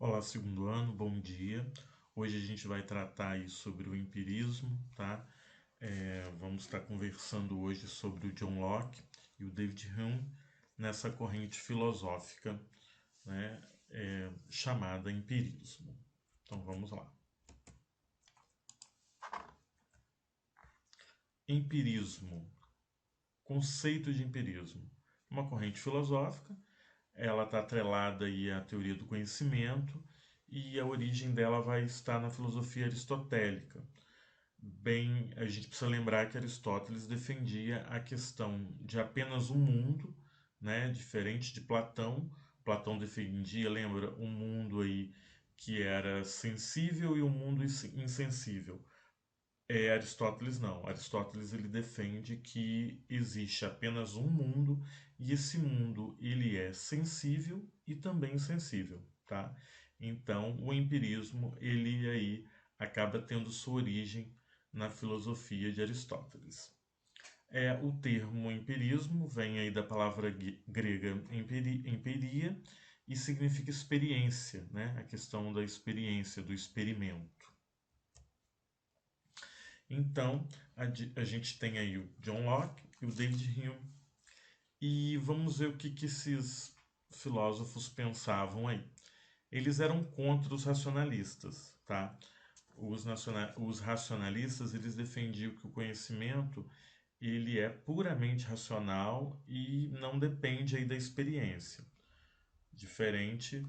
Olá, segundo ano, bom dia. Hoje a gente vai tratar aí sobre o empirismo, tá? Vamos estar conversando hoje sobre o John Locke e o David Hume nessa corrente filosófica, né, chamada empirismo. Então vamos lá. Empirismo, conceito de empirismo, uma corrente filosófica. Ela está atrelada aí à teoria do conhecimento e a origem dela vai estar na filosofia aristotélica. Bem, a gente precisa lembrar que Aristóteles defendia a questão de apenas um mundo, né, diferente de Platão. Platão defendia, lembra, um mundo aí que era sensível e um mundo insensível. Aristóteles não. Aristóteles ele defende que existe apenas um mundo e esse mundo ele é sensível e também insensível, tá? Então, o empirismo ele aí acaba tendo sua origem na filosofia de Aristóteles. O termo empirismo vem aí da palavra grega empiria e significa experiência, né? A questão da experiência, do experimento. Então, a gente tem aí o John Locke e o David Hume. E vamos ver o que esses filósofos pensavam aí. Eles eram contra os racionalistas, tá? Os racionalistas, eles defendiam que o conhecimento ele é puramente racional e não depende aí da experiência. Diferente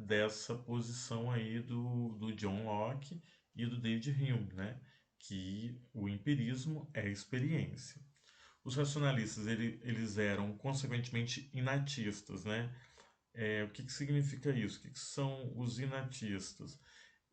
dessa posição aí do John Locke e do David Hume, né? Que o empirismo é experiência. Os racionalistas eles eram consequentemente inatistas, né? O que significa isso? O que são os inatistas?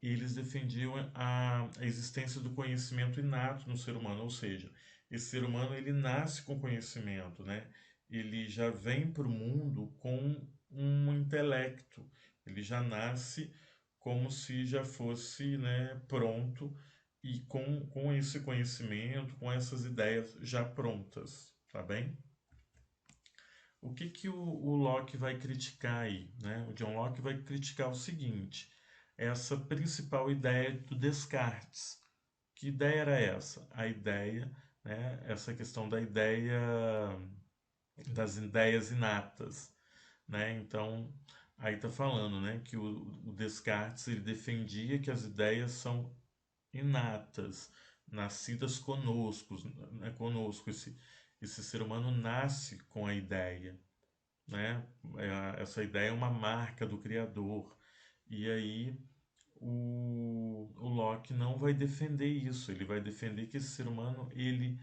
Eles defendiam a existência do conhecimento inato no ser humano, ou seja, esse ser humano ele nasce com conhecimento, né? Ele já vem para o mundo com um intelecto, ele já nasce como se já fosse, né, pronto e com esse conhecimento, com essas ideias já prontas, tá bem? O que o Locke vai criticar aí, né? O John Locke vai criticar o seguinte, essa principal ideia do Descartes. Que ideia era essa? A ideia, né, essa questão da ideia das ideias inatas, né? Então, aí está falando, né, que o Descartes ele defendia que as ideias são inatas, nascidas conosco, né, conosco esse ser humano nasce com a ideia, né? Essa ideia é uma marca do Criador. E aí o Locke não vai defender isso, ele vai defender que esse ser humano ele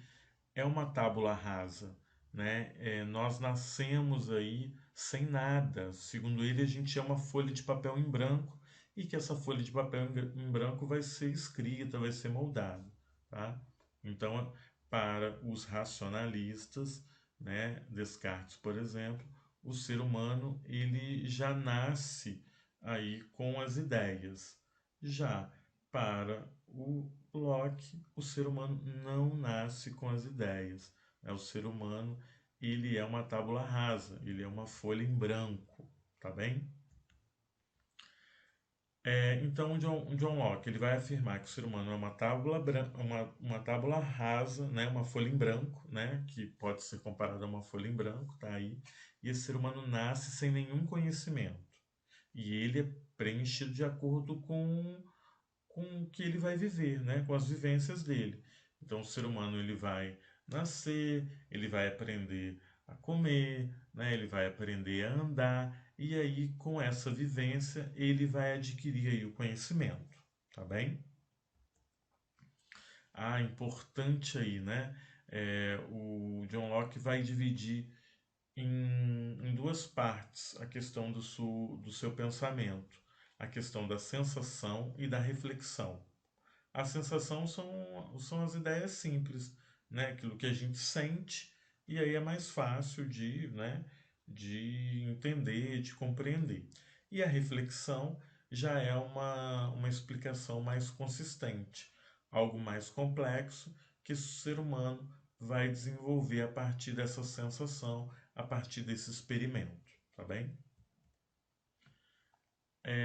é uma tábula rasa, né? Nós nascemos aí sem nada. Segundo ele, a gente é uma folha de papel em branco e que essa folha de papel em branco vai ser escrita, vai ser moldada, tá? Então, para os racionalistas, né, Descartes, por exemplo, o ser humano ele já nasce aí com as ideias. Já para o Locke, o ser humano não nasce com as ideias. O ser humano ele é uma tábula rasa, ele é uma folha em branco, tá bem? Então, o John Locke ele vai afirmar que o ser humano é uma tábula, uma tábula rasa, né, uma folha em branco, né, que pode ser comparada a uma folha em branco, tá aí. E esse ser humano nasce sem nenhum conhecimento. E ele é preenchido de acordo com o que ele vai viver, né? Com as vivências dele. Então, o ser humano ele vai nascer, ele vai aprender a comer, né? Ele vai aprender a andar e aí com essa vivência ele vai adquirir aí o conhecimento, tá bem? Importante aí, né? O John Locke vai dividir em duas partes a questão do seu pensamento, a questão da sensação e da reflexão. A sensação são as ideias simples, né? Aquilo que a gente sente e aí é mais fácil né, de entender, de compreender. E a reflexão já é uma explicação mais consistente, algo mais complexo que o ser humano vai desenvolver a partir dessa sensação, a partir desse experimento, tá bem?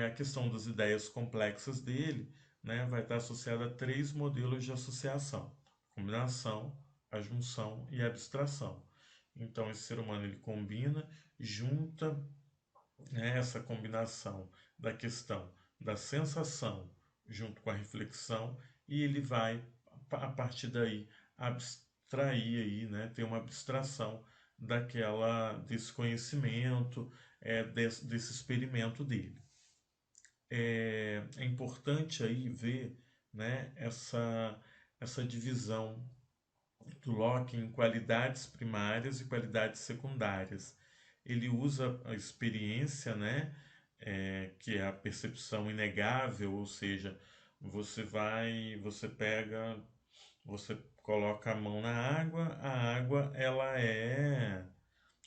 a questão das ideias complexas dele, né, vai estar associada a três modelos de associação: combinação, a junção e a abstração. Então, esse ser humano ele combina, junta, né, essa combinação da questão da sensação junto com a reflexão e ele vai, a partir daí, abstrair aí, né, ter uma abstração desse conhecimento, desse experimento dele. É importante aí ver, né, essa divisão do Locke em qualidades primárias e qualidades secundárias. Ele usa a experiência, né, que é a percepção inegável, ou seja, você pega, você coloca a mão na água, a água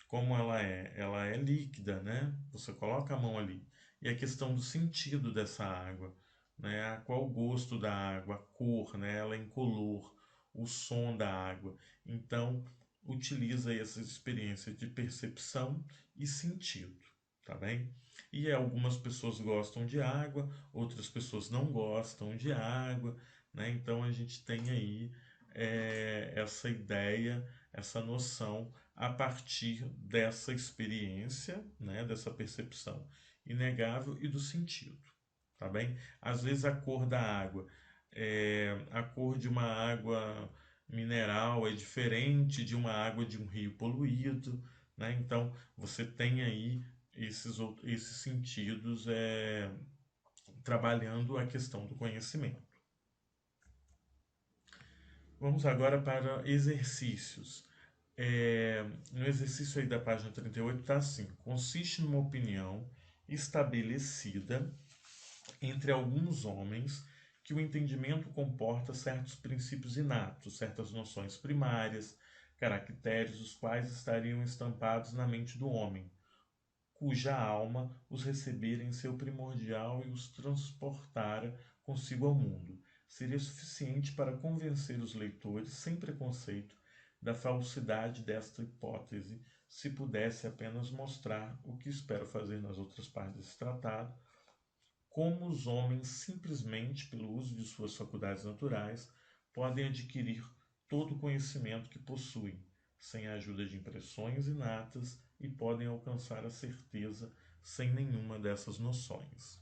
como ela é líquida, né? Você coloca a mão ali. E a questão do sentido dessa água, né? Qual o gosto da água, a cor, né? Ela é incolor, o som da água. Então, utiliza essa experiência de percepção e sentido, tá bem? E algumas pessoas gostam de água, outras pessoas não gostam de água, né? Então a gente tem aí essa ideia, essa noção a partir dessa experiência, né, dessa percepção inegável e do sentido, tá bem? Às vezes a cor da água, a cor de uma água mineral é diferente de uma água de um rio poluído, né? Então você tem aí esses sentidos trabalhando a questão do conhecimento. Vamos agora para exercícios. No exercício aí da página 38 está assim: consiste numa opinião estabelecida entre alguns homens que o entendimento comporta certos princípios inatos, certas noções primárias, caracteres os quais estariam estampados na mente do homem, cuja alma os recebera em seu primordial e os transportara consigo ao mundo. Seria suficiente para convencer os leitores, sem preconceito, da falsidade desta hipótese, se pudesse apenas mostrar o que espero fazer nas outras partes desse tratado, como os homens, simplesmente pelo uso de suas faculdades naturais, podem adquirir todo o conhecimento que possuem, sem a ajuda de impressões inatas, e podem alcançar a certeza sem nenhuma dessas noções.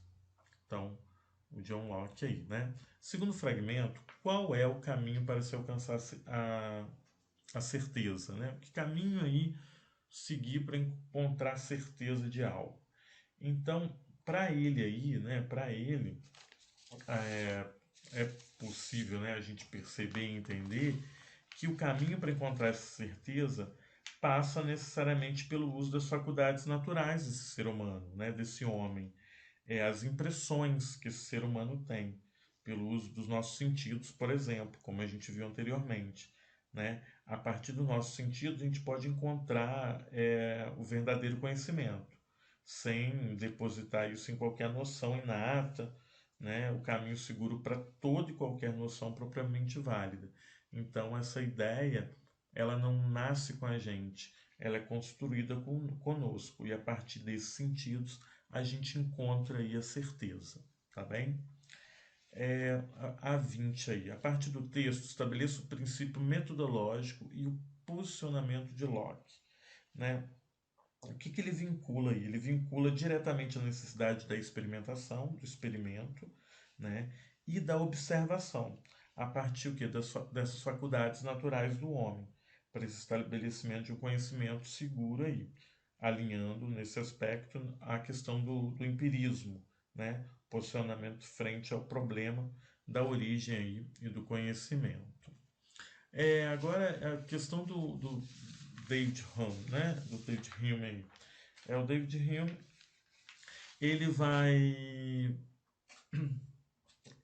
Então, o John Locke aí, né? Segundo fragmento, qual é o caminho para se alcançar a certeza, né? Que caminho aí seguir para encontrar certeza de algo? Então, para ele aí, né? Para ele é, é possível, né? A gente perceber e entender que o caminho para encontrar essa certeza passa necessariamente pelo uso das faculdades naturais desse ser humano, né? Desse homem, as impressões que esse ser humano tem, pelo uso dos nossos sentidos, por exemplo, como a gente viu anteriormente. Né? A partir do nosso sentido, a gente pode encontrar o verdadeiro conhecimento, sem depositar isso em qualquer noção inata, né? O caminho seguro para toda e qualquer noção propriamente válida. Então, essa ideia, ela não nasce com a gente, ela é construída conosco, e a partir desses sentidos, a gente encontra aí a certeza, tá bem? A 20 aí. A partir do texto, estabeleça o princípio metodológico e o posicionamento de Locke, né? O que ele vincula aí? Ele vincula diretamente a necessidade da experimentação, do experimento, né? E da observação, a partir dessas faculdades naturais do homem, para esse estabelecimento de um conhecimento seguro aí, alinhando nesse aspecto a questão do empirismo, né? Posicionamento frente ao problema da origem aí e do conhecimento. Agora a questão do David Hume, né? Do David Hume aí. O David Hume, ele vai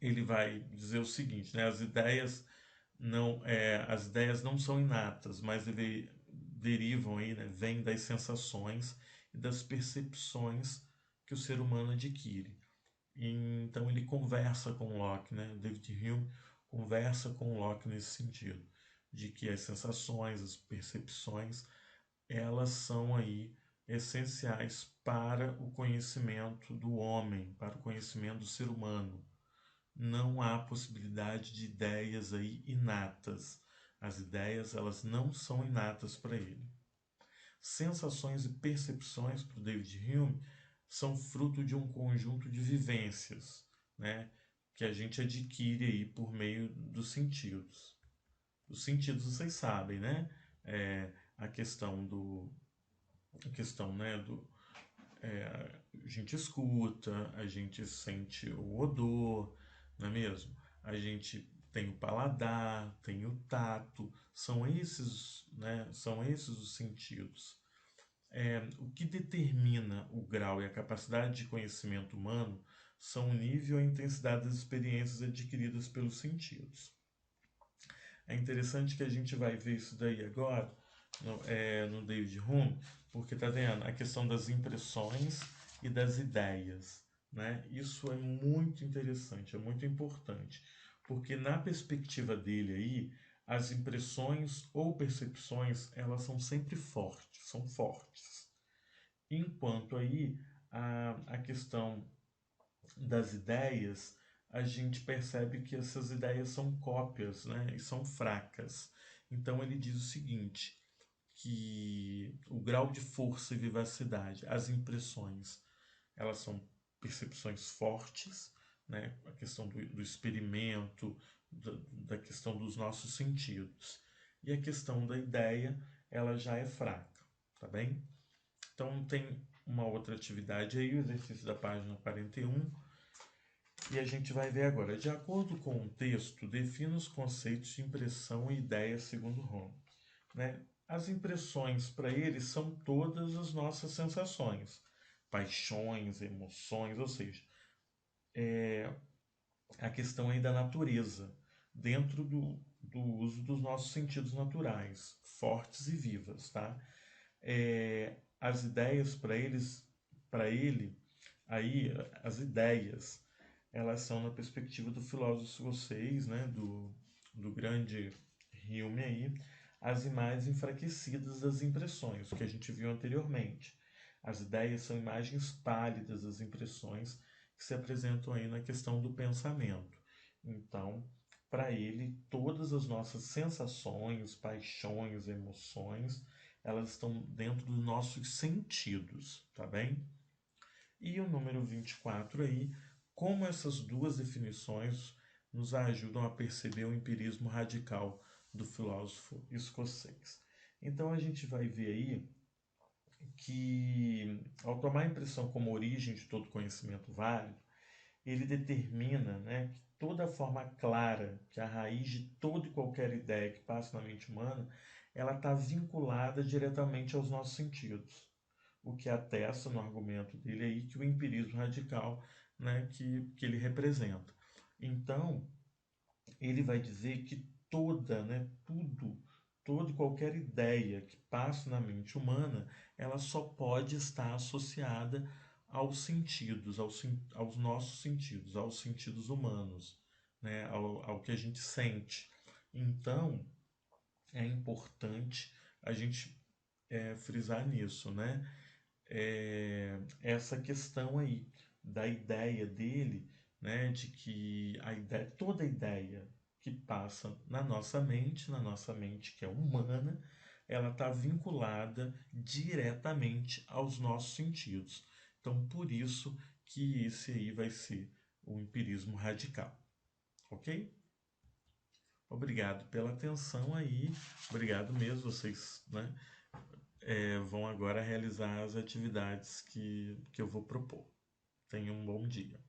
ele vai dizer o seguinte, né? As ideias não são inatas, mas derivam aí, né? Vêm das sensações e das percepções que o ser humano adquire. Então ele conversa com Locke, né? David Hume conversa com Locke nesse sentido, de que as sensações, as percepções, elas são aí essenciais para o conhecimento do homem, para o conhecimento do ser humano. Não há possibilidade de ideias aí inatas. As ideias, elas não são inatas para ele. Sensações e percepções para o David Hume são fruto de um conjunto de vivências, né, que a gente adquire aí por meio dos sentidos. Os sentidos vocês sabem, né? A questão né, a gente escuta, a gente sente o odor, não é mesmo? A gente tem o paladar, tem o tato, são esses os sentidos. O que determina o grau e a capacidade de conhecimento humano são o nível e a intensidade das experiências adquiridas pelos sentidos. É interessante que a gente vai ver isso daí agora no David Hume, porque tá vendo a questão das impressões e das ideias, né? Isso é muito interessante, é muito importante, porque na perspectiva dele aí, as impressões ou percepções, elas são sempre fortes, são fortes. Enquanto aí a questão das ideias, a gente percebe que essas ideias são cópias, né? E são fracas. Então ele diz o seguinte, que o grau de força e vivacidade, as impressões, elas são percepções fortes, né? A questão do experimento, da questão dos nossos sentidos. E a questão da ideia, ela já é fraca, tá bem? Então tem uma outra atividade aí, o exercício da página 41, e a gente vai ver agora. De acordo com o texto, defina os conceitos de impressão e ideia segundo Hume, né? As impressões para ele são todas as nossas sensações, paixões, emoções, ou seja, a questão aí da natureza, dentro do uso dos nossos sentidos naturais, fortes e vivas, tá? As ideias para ele, aí as ideias, elas são na perspectiva do filósofo escocês, né, do grande Hume aí, as imagens enfraquecidas das impressões, o que a gente viu anteriormente. As ideias são imagens pálidas das impressões que se apresentam aí na questão do pensamento. Então, para ele, todas as nossas sensações, paixões, emoções, elas estão dentro dos nossos sentidos, tá bem? E o número 24 aí, como essas duas definições nos ajudam a perceber o empirismo radical do filósofo escocês. Então a gente vai ver aí que, ao tomar a impressão como origem de todo conhecimento válido, ele determina, né, que toda forma clara, que a raiz de toda e qualquer ideia que passa na mente humana, ela está vinculada diretamente aos nossos sentidos. O que atesta no argumento dele aí que o empirismo radical, né, que ele representa. Então, ele vai dizer que toda e qualquer ideia que passa na mente humana, ela só pode estar associada aos sentidos, aos nossos sentidos, aos sentidos humanos, né, ao que a gente sente. Então, é importante a gente frisar nisso, né? Essa questão aí da ideia dele, né, de que toda ideia que passa na nossa mente que é humana, ela está vinculada diretamente aos nossos sentidos. Então, por isso que esse aí vai ser o empirismo radical, ok? Obrigado pela atenção aí, obrigado mesmo, vocês, né, vão agora realizar as atividades que eu vou propor. Tenham um bom dia.